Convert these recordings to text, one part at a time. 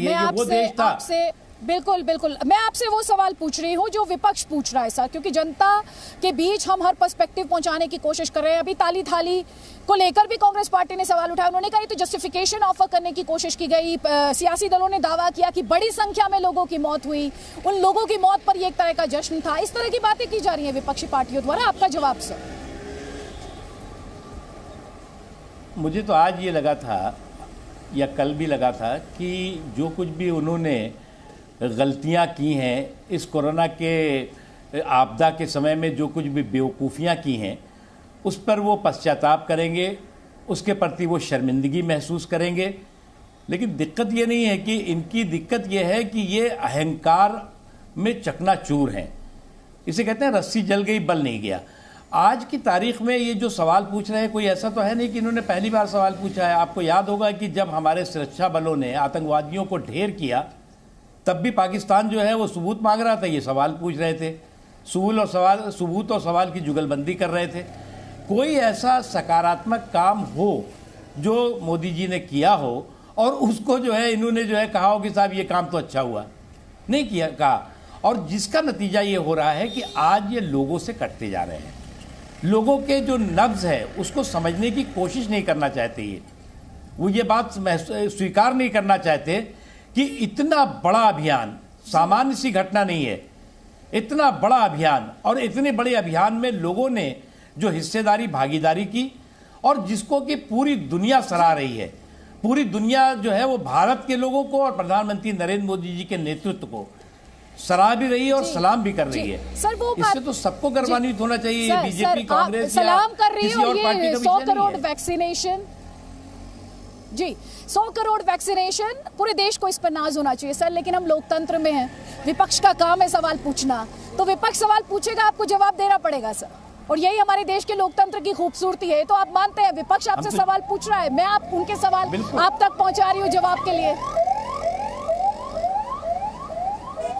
मैं वो देश था। आपसे बिल्कुल बिल्कुल मैं आपसे वो सवाल पूछ रही हूँ जो विपक्ष पूछ रहा है सर, क्योंकि जनता के बीच हम हर पर्सपेक्टिव पहुंचाने की कोशिश कर रहे हैं। अभी ताली थाली को लेकर भी कांग्रेस पार्टी ने सवाल उठाया। उन्होंने कहा ये तो जस्टिफिकेशन ऑफर करने की कोशिश की गई। सियासी दलों ने दावा किया कि बड़ी संख्या में लोगों की मौत हुई, उन लोगों की मौत पर ये एक तरह का जश्न था। इस तरह की बातें की जा रही है विपक्षी पार्टियों द्वारा। आपका जवाब सर? मुझे तो आज ये लगा था या कल भी लगा था कि जो कुछ भी उन्होंने गलतियां की हैं इस कोरोना के आपदा के समय में, जो कुछ भी बेवकूफ़ियां की हैं उस पर वो पश्चाताप करेंगे, उसके प्रति वो शर्मिंदगी महसूस करेंगे। लेकिन दिक्कत ये नहीं है कि इनकी दिक्कत ये है कि ये अहंकार में चकनाचूर हैं। इसे कहते हैं रस्सी जल गई बल नहीं गया। आज की तारीख में ये जो सवाल पूछ रहे हैं, कोई ऐसा तो है नहीं कि इन्होंने पहली बार सवाल पूछा है। आपको याद होगा कि जब हमारे सुरक्षा बलों ने आतंकवादियों को ढेर किया तब भी पाकिस्तान जो है वो सबूत मांग रहा था, ये सवाल पूछ रहे थे, सबूत और सवाल की जुगलबंदी कर रहे थे। कोई ऐसा सकारात्मक काम हो जो मोदी जी ने किया हो और उसको जो है इन्होंने जो है कहा हो कि साहब ये काम तो अच्छा हुआ, नहीं किया कहा। और जिसका नतीजा ये हो रहा है कि आज ये लोगों से कटते जा रहे हैं। लोगों के जो नब्ज है उसको समझने की कोशिश नहीं करना चाहते। वो ये बात स्वीकार नहीं करना चाहते कि इतना बड़ा अभियान सामान्य सी घटना नहीं है। इतना बड़ा अभियान और इतने बड़े अभियान में लोगों ने जो हिस्सेदारी भागीदारी की और जिसको कि पूरी दुनिया सराह रही है। पूरी दुनिया जो है वो भारत के लोगों को और प्रधानमंत्री नरेंद्र मोदी जी के नेतृत्व को सराह भी रही है और सलाम भी कर रही है। सर वो इससे तो सबको गर्वान्वित होना चाहिए। ये बीजेपी कांग्रेस सलाम कर रही है और ये 100 करोड़ वैक्सीनेशन, जी 100 करोड़ वैक्सीनेशन, पूरे देश को इस पर नाज होना चाहिए सर। लेकिन हम लोकतंत्र में हैं, विपक्ष का काम है सवाल पूछना, तो विपक्ष सवाल पूछेगा, आपको जवाब देना पड़ेगा सर। और यही हमारे देश के लोकतंत्र की खूबसूरती है। तो आप मानते हैं विपक्ष आपसे सवाल पूछ रहा है, मैं आप उनके सवाल आप तक पहुंचा रही हूँ जवाब के लिए।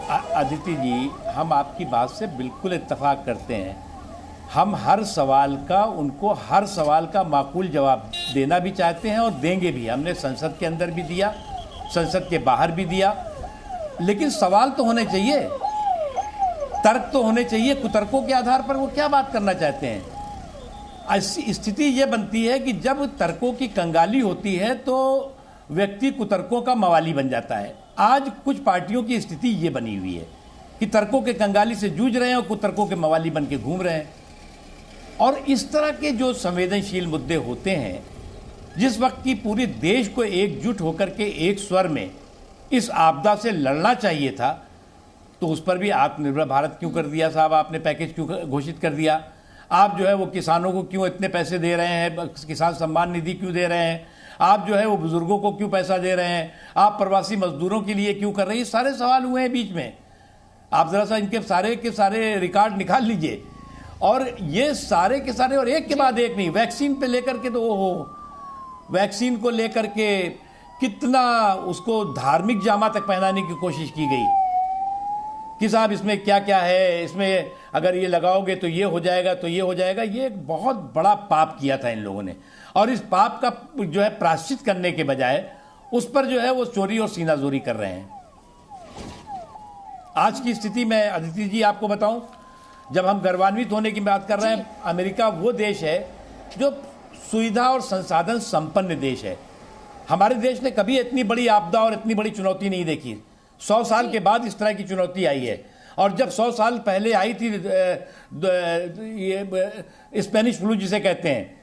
अदिति जी, हम आपकी बात से बिल्कुल इत्तेफाक करते हैं। हम हर सवाल का माकूल जवाब देना भी चाहते हैं और देंगे भी। हमने संसद के अंदर भी दिया, संसद के बाहर भी दिया। लेकिन सवाल तो होने चाहिए, तर्क तो होने चाहिए। कुतर्कों के आधार पर वो क्या बात करना चाहते हैं। स्थिति ये बनती है कि जब तर्कों की कंगाली होती है तो व्यक्ति कुतर्कों का मवाली बन जाता है। आज कुछ पार्टियों की स्थिति ये बनी हुई है कि तर्कों के कंगाली से जूझ रहे हैं और कुतर्कों के मवाली बन के घूम रहे हैं। और इस तरह के जो संवेदनशील मुद्दे होते हैं, जिस वक्त की पूरे देश को एकजुट होकर के एक स्वर में इस आपदा से लड़ना चाहिए था, तो उस पर भी आत्मनिर्भर भारत क्यों कर दिया साहब आपने, पैकेज क्यों घोषित कर दिया। आप जो है वो किसानों को क्यों इतने पैसे दे रहे हैं, किसान सम्मान निधि क्यों दे रहे हैं, आप जो है वो बुजुर्गों को क्यों पैसा दे रहे हैं, आप प्रवासी मजदूरों के लिए क्यों कर रहे हैं। ये सारे सवाल हुए हैं बीच में। आप जरा सा इनके सारे के सारे रिकॉर्ड निकाल लीजिए। और ये सारे के सारे, और एक के बाद एक नहीं, वैक्सीन पे लेकर के तो ओहो, वैक्सीन को लेकर के कितना उसको धार्मिक जामा तक पहनाने की कोशिश की गई कि साहब इसमें क्या क्या है, इसमें अगर ये लगाओगे तो ये हो जाएगा, तो ये हो जाएगा। ये एक बहुत बड़ा पाप किया था इन लोगों ने। और इस पाप का जो है प्रायश्चित करने के बजाय उस पर जो है वो चोरी और सीनाजोरी कर रहे हैं। आज की स्थिति में अदिति जी आपको बताऊं, जब हम गर्वान्वित होने की बात कर रहे हैं, अमेरिका वो देश है जो सुविधा और संसाधन संपन्न देश है। हमारे देश ने कभी इतनी बड़ी आपदा और इतनी बड़ी चुनौती नहीं देखी। 100 साल के बाद इस तरह की चुनौती आई है। और जब 100 साल पहले आई थी ये स्पेनिश फ्लू जिसे कहते हैं,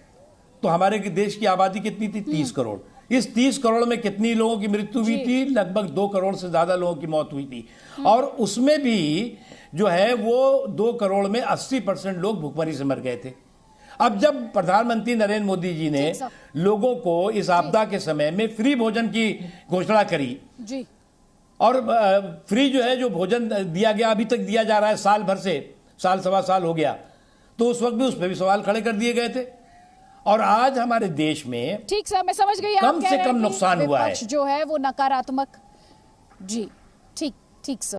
तो हमारे देश की आबादी कितनी थी? 30 करोड़। इस 30 करोड़ में कितनी लोगों की मृत्यु हुई थी? लगभग 2 करोड़ से ज्यादा लोगों की मौत हुई थी। और उसमें भी जो है वो 2 करोड़ में 80% लोग भूखमरी से मर गए थे। अब जब प्रधानमंत्री नरेंद्र मोदी जी ने लोगों को इस आपदा के समय में फ्री भोजन की घोषणा करी जी, और फ्री जो है जो भोजन दिया गया, अभी तक दिया जा रहा है, साल भर से, साल सवा साल हो गया, तो उस वक्त भी उस पर भी सवाल खड़े कर दिए गए थे। और आज हमारे देश में ठीक सर, मैं समझ गई, कम से कम नुकसान हुआ है जो है वो नकारात्मक। जी ठीक ठीक सर।